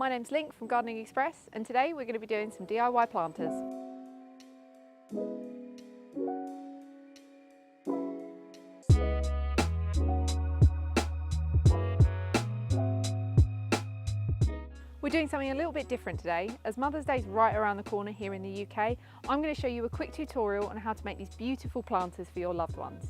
my name's Link from Gardening Express, and today we're going to be doing some DIY planters. We're doing something a little bit different today. As Mother's Day is right around the corner here in the UK, I'm going to show you a quick tutorial on how to make these beautiful planters for your loved ones.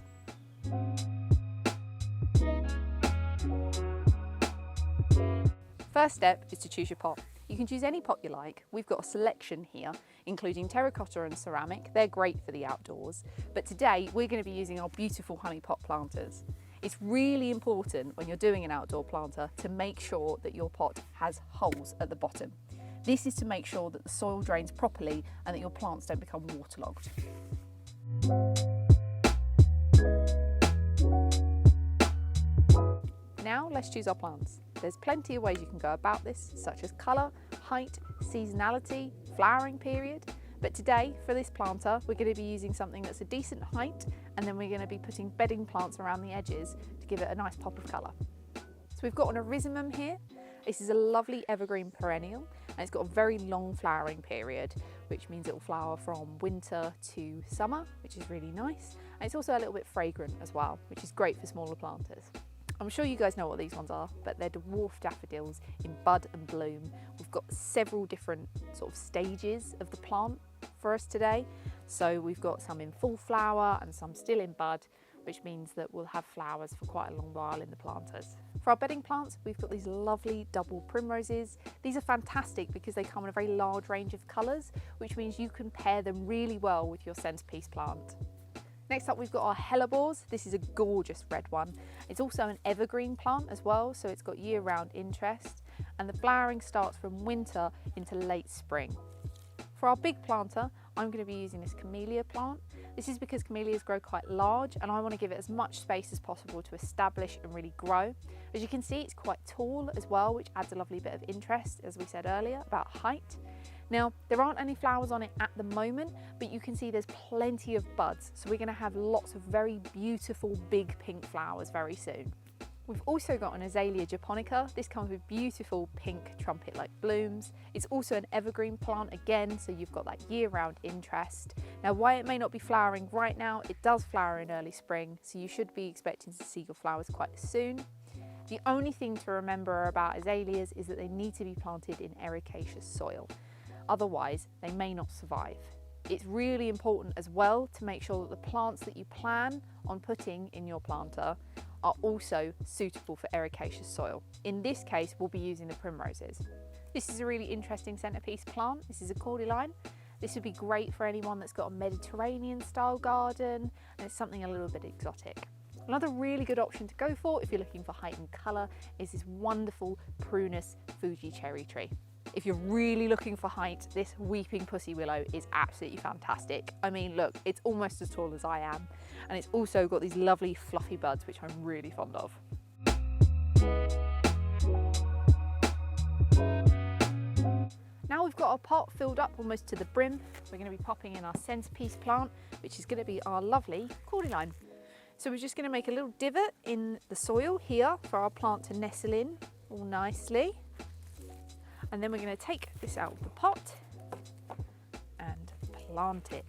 First step is to choose your pot. You can choose any pot you like. We've got a selection here, including terracotta and ceramic. They're great for the outdoors, but today we're going to be using our beautiful honey pot planters. It's really important when you're doing an outdoor planter to make sure that your pot has holes at the bottom. This is to make sure that the soil drains properly and that your plants don't become waterlogged. Now let's choose our plants. There's plenty of ways you can go about this, such as colour, height, seasonality, flowering period. But today, for this planter, we're going to be using something that's a decent height, and then we're going to be putting bedding plants around the edges to give it a nice pop of colour. So we've got an erysimum here. This is a lovely evergreen perennial, and it's got a very long flowering period, which means it will flower from winter to summer, which is really nice. And it's also a little bit fragrant as well, which is great for smaller planters. I'm sure you guys know what these ones are, but they're dwarf daffodils in bud and bloom. We've got several different sort of stages of the plant for us today. So we've got some in full flower and some still in bud, which means that we'll have flowers for quite a long while in the planters. For our bedding plants, we've got these lovely double primroses. These are fantastic because they come in a very large range of colours, which means you can pair them really well with your centrepiece plant. Next up, we've got our hellebores. This is a gorgeous red one. It's also an evergreen plant as well, so it's got year-round interest, and the flowering starts from winter into late spring. For our big planter, I'm going to be using this camellia plant. This is because camellias grow quite large, and I want to give it as much space as possible to establish and really grow. As you can see, it's quite tall as well, which adds a lovely bit of interest, as we said earlier, about height. Now, there aren't any flowers on it at the moment, but you can see there's plenty of buds, so we're going to have lots of very beautiful big pink flowers very soon. We've also got an azalea japonica. This comes with beautiful pink trumpet-like blooms. It's also an evergreen plant again, so you've got that year-round interest. Now, while it may not be flowering right now, it does flower in early spring, so you should be expecting to see your flowers quite soon. The only thing to remember about azaleas is that they need to be planted in ericaceous soil. Otherwise, they may not survive. It's really important as well to make sure that the plants that you plan on putting in your planter are also suitable for ericaceous soil. In this case, we'll be using the primroses. This is a really interesting centrepiece plant. This is a cordyline. This would be great for anyone that's got a Mediterranean style garden, and it's something a little bit exotic. Another really good option to go for if you're looking for height and colour is this wonderful prunus Fuji cherry tree. If you're really looking for height, this weeping pussy willow is absolutely fantastic. I mean, look, it's almost as tall as I am, and it's also got these lovely fluffy buds, which I'm really fond of. Now we've got our pot filled up almost to the brim, we're going to be popping in our centrepiece plant, which is going to be our lovely cordyline. So we're just going to make a little divot in the soil here for our plant to nestle in all nicely. And then we're going to take this out of the pot and plant it.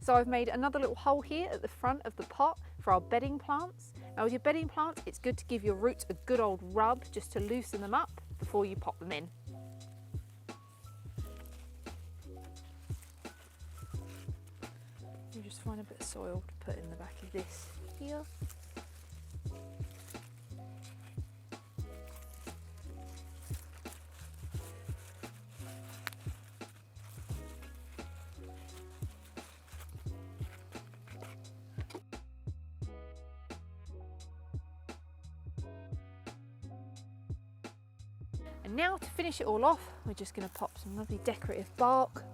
So I've made another little hole here at the front of the pot for our bedding plants. Now with your bedding plants, it's good to give your roots a good old rub just to loosen them up before you pop them in. You just find a bit of soil to put in the back of this here. And now to finish it all off, we're just going to pop some lovely decorative bark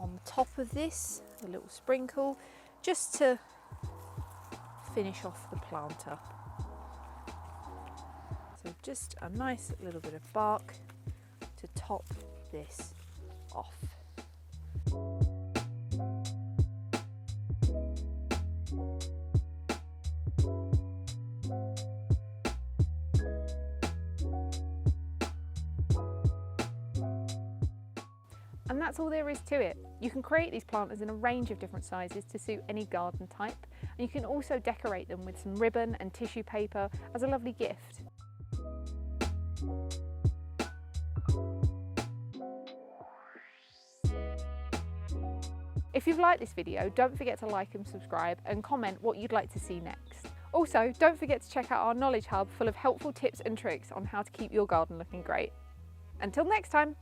on the top of this, a little sprinkle, just to finish off the planter. So just a nice little bit of bark to top this off. And that's all there is to it. You can create these planters in a range of different sizes to suit any garden type, and you can also decorate them with some ribbon and tissue paper as a lovely gift. If you've liked this video, don't forget to like and subscribe and comment what you'd like to see next. Also, don't forget to check out our Knowledge Hub full of helpful tips and tricks on how to keep your garden looking great. Until next time!